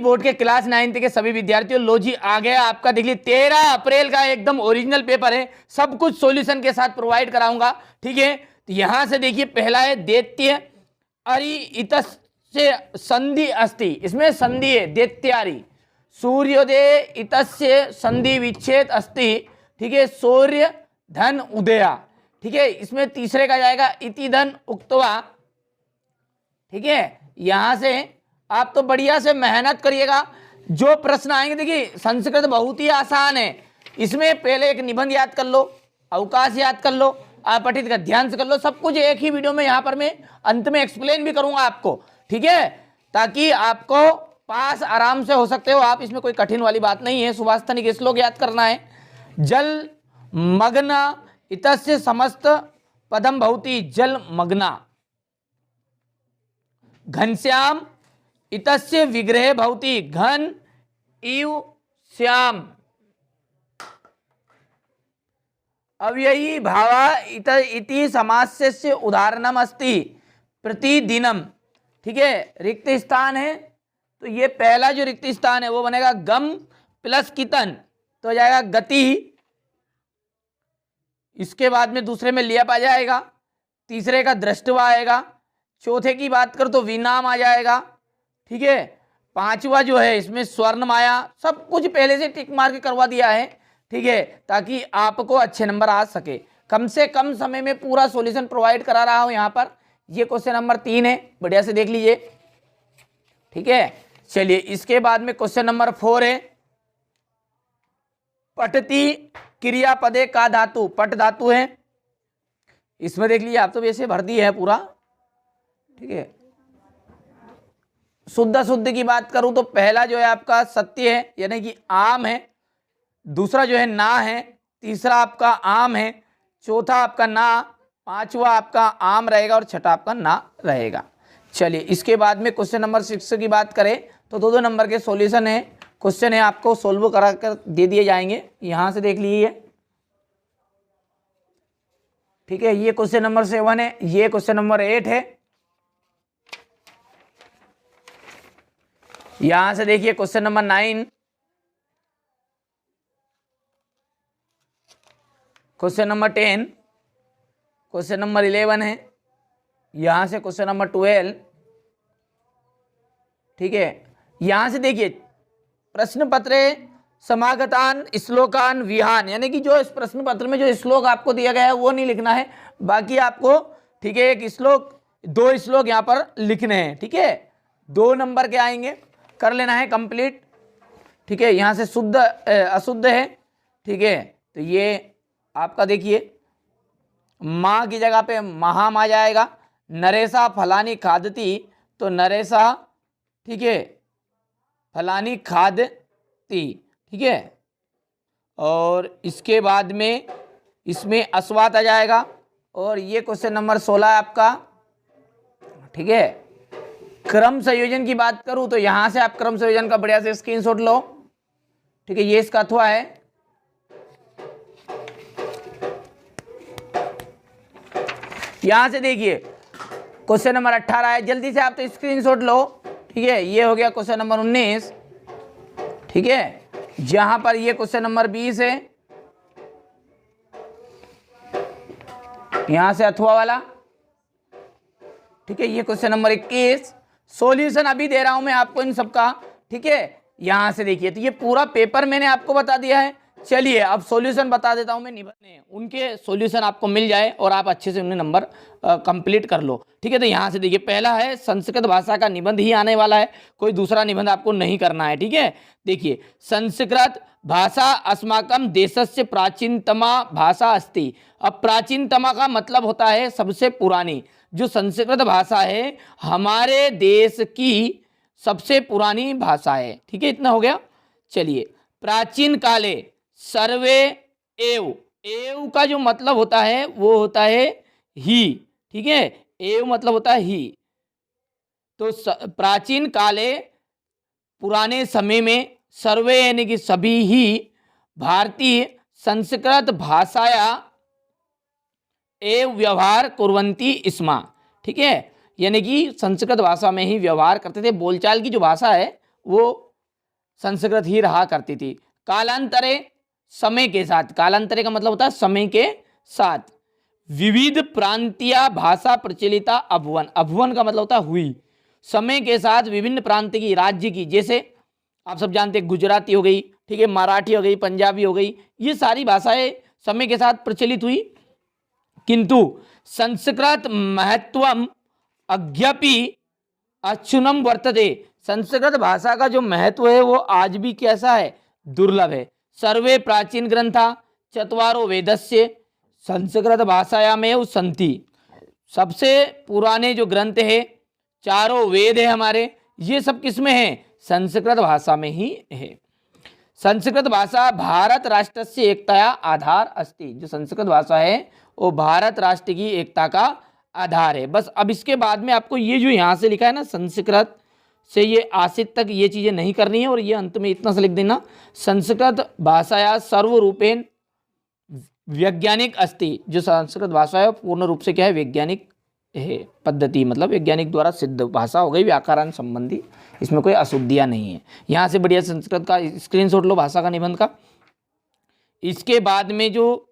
Board के class 9th के सभी विद्यार्थियों, लो जी आ गया आपका, देख लीजिए 13 अप्रैल का एकदम ओरिजिनल पेपर है, सब कुछ सॉल्यूशन के साथ प्रोवाइड कराऊंगा। ठीक है, तो यहां से देखिए पहला है दैत्य अरि इतस्य संधि अस्ति, इसमें संधि है दैत्यारी, सूर्योदय इतस्य संधि विच्छेद अस्ति। ठीक है, सूर्य धन उदया। ठीक है, इसमें तीसरे का जाएगा इति धन उक्तवा। ठीक है, यहां से आप तो बढ़िया से मेहनत करिएगा, जो प्रश्न आएंगे देखिए संस्कृत बहुत ही आसान है, इसमें पहले एक निबंध याद कर लो, अवकाश याद कर लो, अपठित का ध्यान से कर लो, सब कुछ एक ही वीडियो में यहाँ पर मैं अंत में एक्सप्लेन भी करूंगा आपको। ठीक है, ताकि आपको पास आराम से हो सकते हो आप, इसमें कोई कठिन वाली बात नहीं है। सुभाषित श्लोक याद करना है, जल मग्न इतस्य समस्त पदम भवति जल मग्ना, घनश्याम इतस्य विग्रह भवति घन इव श्याम, अव्ययी भावा इति समास्य उदाहरणम अस्ति प्रतिदिनम। ठीक है, रिक्त स्थान है तो ये पहला जो रिक्त स्थान है वो बनेगा गम प्लस कितन, तो हो जाएगा गति, इसके बाद में दूसरे में लियप आ जाएगा, तीसरे का दृष्टवा आएगा, चौथे की बात करो तो विनाम आ जाएगा। ठीक है, पांचवा जो है इसमें स्वर्ण माया, सब कुछ पहले से टिक मार के करवा दिया है। ठीक है, ताकि आपको अच्छे नंबर आ सके, कम से कम समय में पूरा सॉल्यूशन प्रोवाइड करा रहा हूं यहाँ पर। ये क्वेश्चन नंबर 3 है, बढ़िया से देख लीजिए। ठीक है, चलिए इसके बाद में क्वेश्चन नंबर 4 है, पठति क्रियापदे का धातु, पट धातु है, इसमें देख लीजिए आप तो वैसे भर दी है पूरा। ठीक है, शुद्ध शुद्ध की बात करूं तो पहला जो है आपका सत्य है यानी कि आम है, दूसरा जो है ना है, तीसरा आपका आम है, चौथा आपका ना, पांचवा आपका आम रहेगा और छठा आपका ना रहेगा। चलिए इसके बाद में क्वेश्चन नंबर 6 की बात करें तो 2-2 नंबर के सॉल्यूशन है, क्वेश्चन है आपको सोल्व करा कर दे दिए जाएंगे, यहां से देख लीजिए। ठीक है, ये क्वेश्चन नंबर 7 है, ये क्वेश्चन नंबर 8 है, यहां से देखिए question number 9, question number 10, question number 11 है, यहां से क्वेश्चन नंबर 12। ठीक है, यहां से देखिए प्रश्न पत्र समागतान श्लोकान विहान, यानी कि जो इस प्रश्न पत्र में जो श्लोक आपको दिया गया है वो नहीं लिखना है, बाकी आपको ठीक है एक श्लोक 2 श्लोक यहाँ पर लिखने हैं। ठीक है, 2 नंबर के आएंगे, कर लेना है कंप्लीट। ठीक है, यहाँ से शुद्ध अशुद्ध है। ठीक है, तो ये आपका देखिए माँ की जगह पे महाम आ जाएगा, नरेशा फलानी खादती तो नरेशा ठीक है फलानी खादती। ठीक है, और इसके बाद में इसमें अस्वात आ जाएगा, और ये क्वेश्चन नंबर 16 है आपका। ठीक है, क्रम संयोजन की बात करूं तो यहां से आप क्रम संयोजन का बढ़िया से स्क्रीनशॉट लो। ठीक है, ये इसका अथवा है, यहां से देखिए क्वेश्चन नंबर 18 है, जल्दी से आप तो स्क्रीनशॉट लो। ठीक है, ये हो गया क्वेश्चन नंबर 19। ठीक है, जहां पर ये क्वेश्चन नंबर 20 है, यहां से अथवा वाला। ठीक है, ये क्वेश्चन नंबर 21, सॉल्यूशन अभी दे रहा हूं मैं आपको इन सबका। ठीक है, यहां से देखिए तो ये पूरा पेपर मैंने आपको बता दिया है। चलिए अब सॉल्यूशन बता देता हूं मैं, निबंध उनके सॉल्यूशन आपको मिल जाए और आप अच्छे से उन्हें नंबर कंप्लीट कर लो। ठीक है, तो यहां से देखिए पहला है संस्कृत भाषा का निबंध ही आने वाला है, कोई दूसरा निबंध आपको नहीं करना है। ठीक है, देखिए संस्कृत भाषा अस्माकं देशस्य प्राचीनतमा भाषा अस्ति। अब प्राचीनतमा का मतलब होता है सबसे पुरानी, जो संस्कृत भाषा है हमारे देश की सबसे पुरानी भाषा है। ठीक है, इतना हो गया। चलिए प्राचीन काले सर्वे एव, एव का जो मतलब होता है वो होता है ही। ठीक है, एव मतलब होता है ही, तो प्राचीन काले पुराने समय में सर्वे यानी कि सभी ही भारतीय संस्कृत भाषाया एव व्यवहार कुर्वन्ति स्म। ठीक है, यानी कि संस्कृत भाषा में ही व्यवहार करते थे, बोलचाल की जो भाषा है वो संस्कृत ही रहा करती थी। कालांतरे, समय के साथ, कालांतरे का मतलब होता है समय के साथ, विविध प्रांतीय भाषा प्रचलिता अभवन, अभवन का मतलब होता है हुई, समय के साथ विभिन्न प्रांत की, राज्य की, जैसे आप सब जानते हैं गुजराती हो गई, ठीक है, मराठी हो गई, पंजाबी हो गई, ये सारी भाषाएं समय के साथ प्रचलित हुई। किंतु संस्कृत महत्वम अद्यापि अक्षुण्णं वर्तते, संस्कृत भाषा का जो महत्व है वो आज भी कैसा है, दुर्लभ है। सर्वे प्राचीन ग्रंथा चत्वारो वेदस्य संस्कृत भाषायामेव सन्ति, सबसे पुराने जो ग्रंथ है, चारों वेद है हमारे, ये सब किस में है, संस्कृत भाषा में ही है। संस्कृत भाषा भारत राष्ट्र से एकताया आधार अस्ति, जो संस्कृत भाषा है वो भारत राष्ट्र की एकता का आधार है। बस अब इसके बाद में आपको ये जो यहाँ से लिखा है ना, संस्कृत से ये आसित तक ये चीज़ें नहीं करनी है, और ये अंत में इतना सा लिख देना, संस्कृत भाषाया सर्वरूपेण वैज्ञानिक अस्ति, जो संस्कृत भाषा है पूर्ण रूप से क्या है, वैज्ञानिक है, पद्धति मतलब वैज्ञानिक द्वारा सिद्ध भाषा हो गई, व्याकरण संबंधी, इसमें कोई अशुद्धियाँ नहीं है। यहाँ से बढ़िया संस्कृत का स्क्रीनशॉट लो, भाषा का निबंध का। इसके बाद में जो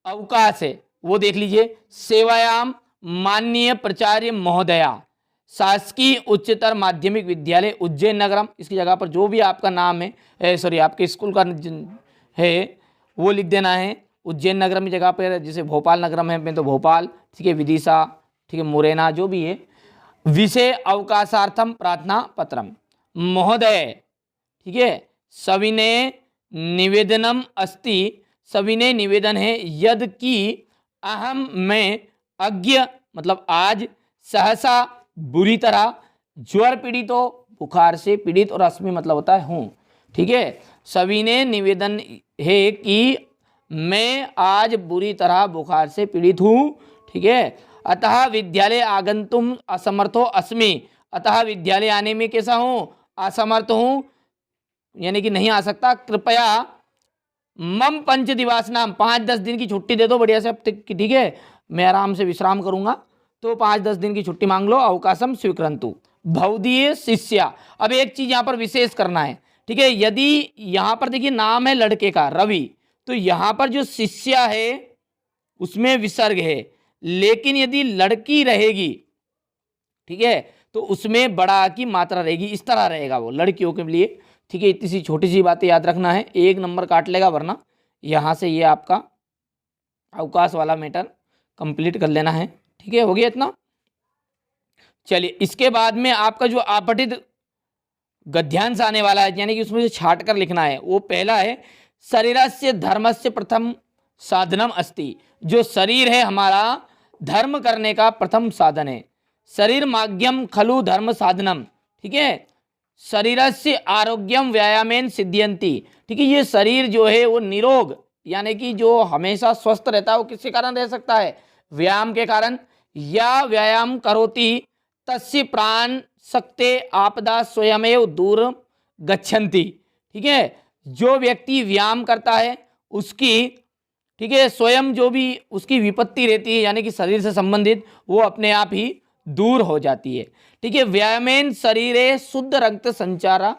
अवकाश है वो देख लीजिए, सेवायाम माननीय प्राचार्य महोदया शासकीय उच्चतर माध्यमिक विद्यालय उज्जैन नगरम, इसकी जगह पर जो भी आपका नाम है, सॉरी आपके स्कूल का है वो लिख देना है, उज्जैन नगरम की जगह पर, जैसे भोपाल नगरम है तो भोपाल, ठीक है, विदिशा, ठीक है, मुरैना, जो भी है। विषय अवकाशार्थम प्रार्थना पत्रम महोदय, ठीक है, सविनय निवेदनम अस्ति, सविनय निवेदन है, यद कि अहम मैं अज्ञ मतलब आज सहसा बुरी तरह ज्वर पीड़ित हो, बुखार से पीड़ित, और अस्मि मतलब होता है हूँ, ठीक है। सविनय निवेदन है कि मैं आज बुरी तरह बुखार से पीड़ित हूँ, ठीक है। अतः विद्यालय आगंतुम असमर्थो अस्मि, अतः विद्यालय आने में कैसा हूँ, असमर्थ हूँ, यानी कि नहीं आ सकता। कृपया मम 5 दिवस नाम, 5-10 दिन की छुट्टी दे दो बढ़िया से, अब ठीक है, मैं आराम से विश्राम करूंगा, तो 5-10 दिन की छुट्टी मांग लो। अवकाशम स्वीकृन्तु भवदीय शिष्या, अब एक चीज यहाँ पर विशेष करना है, ठीक है, यदि यहाँ पर देखिए नाम है लड़के का रवि, तो यहाँ पर जो शिष्या है उसमें विसर्ग है, लेकिन यदि लड़की रहेगी, ठीक है, तो उसमें बड़ा की मात्रा रहेगी, इस तरह रहेगा वो लड़कियों के लिए, ठीक है। इतनी सी छोटी सी बातें याद रखना है, 1 नंबर काट लेगा, वरना यहाँ से ये आपका अवकाश वाला मैटर कंप्लीट कर लेना है, ठीक है, हो गया इतना। चलिए इसके बाद में आपका जो आपठित गद्यांश आने वाला है, यानी कि उसमें से छाट कर लिखना है, वो पहला है, शरीरस्य धर्मस्य प्रथम साधनम अस्ति, जो शरीर है हमारा धर्म करने का प्रथम साधन है। शरीर माध्यम खलु धर्म साधनम, ठीक है, शरीरस्य आरोग्यम व्यायामेन सिद्ध्यन्ति, ठीक है, ये शरीर जो है वो निरोग यानी कि जो हमेशा स्वस्थ रहता है वो किसके कारण रह सकता है, व्यायाम के कारण। या व्यायाम करोति तस्य प्राण सकते आपदा स्वयमेव दूर गच्छन्ति, ठीक है, जो व्यक्ति व्यायाम करता है उसकी, ठीक है, स्वयं जो भी उसकी विपत्ति रहती है यानी कि शरीर से संबंधित, वो अपने आप ही दूर हो जाती है, ठीक है। व्यायामेन शरीरे शुद्ध रक्त संचार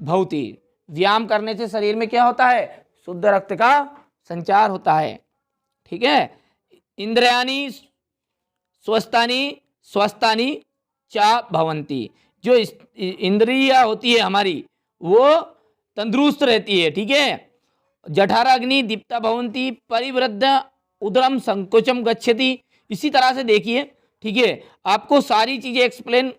भवति, व्यायाम करने से शरीर में क्या होता है, शुद्ध रक्त का संचार होता है, ठीक है। इंद्रियाणि स्वस्थानि चा भवंती, जो इंद्रिया होती है हमारी वो तंदुरुस्त रहती है, ठीक है। जठराग्नि दीप्ता भवंती परिवृद्ध उदरम संकोचम गच्छति, इसी तरह से देखिए, ठीक है, आपको सारी चीजें एक्सप्लेन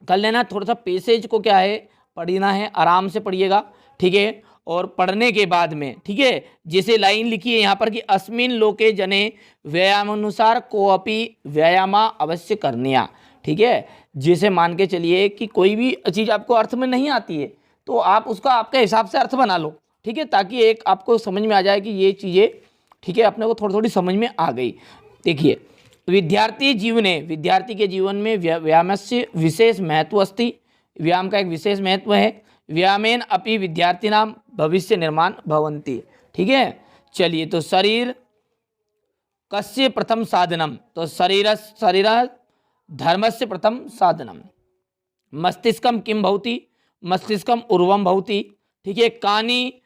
कर लेना, थोड़ा सा पैसेज को क्या है पढ़ना है, आराम से पढ़िएगा, ठीक है। और पढ़ने के बाद में, ठीक है, जैसे लाइन लिखी है यहाँ पर कि अस्मिन लोके जने व्यायामानुसार कोअपि व्यायामा अवश्य करनिया, ठीक है। जैसे मान के चलिए कि कोई भी चीज़ आपको अर्थ में नहीं आती है तो आप उसका आपके हिसाब से अर्थ बना लो, ठीक है, ताकि एक आपको समझ में आ जाए कि ये चीज़ें, ठीक है, अपने को थोड़ी थोड़ी समझ में आ गई। देखिए विद्यार्थी के जीवन में व्यायामस्य विशेष महत्व अस्ति, व्यायाम का एक विशेष महत्व है। व्यायामेन अपि विद्यार्थिनां भविष्य निर्माण भवन्ति, ठीक है। चलिए तो शरीर कस्य प्रथम साधनम, तो शरीर धर्मस्य प्रथम साधनम। मस्तिष्कम किम भवति, मस्तिष्कम उर्वम भवति, ठीक है। कानी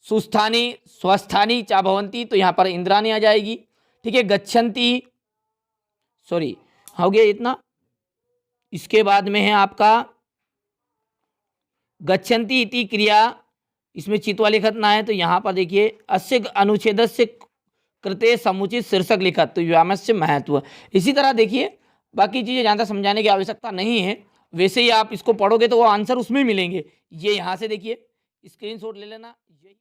सुस्थानी स्वस्थानी चा भवंती, तो यहाँ पर इंद्राणी आ जाएगी, ठीक है। गच्छन्ति, सॉरी हो गया इतना। इसके बाद में है आपका गच्छन्ति इति क्रिया, इसमें चित्वा लिखत ना है, तो यहाँ पर देखिए अस्य अनुच्छेद से कृते समुचित शीर्षक लिखत, तो व्यामस्य महत्व। इसी तरह देखिए बाकी चीज़ें ज़्यादा समझाने की आवश्यकता नहीं है, वैसे ही आप इसको पढ़ोगे तो वो आंसर उसमें मिलेंगे। ये यहाँ से देखिए स्क्रीनशॉट ले लेना।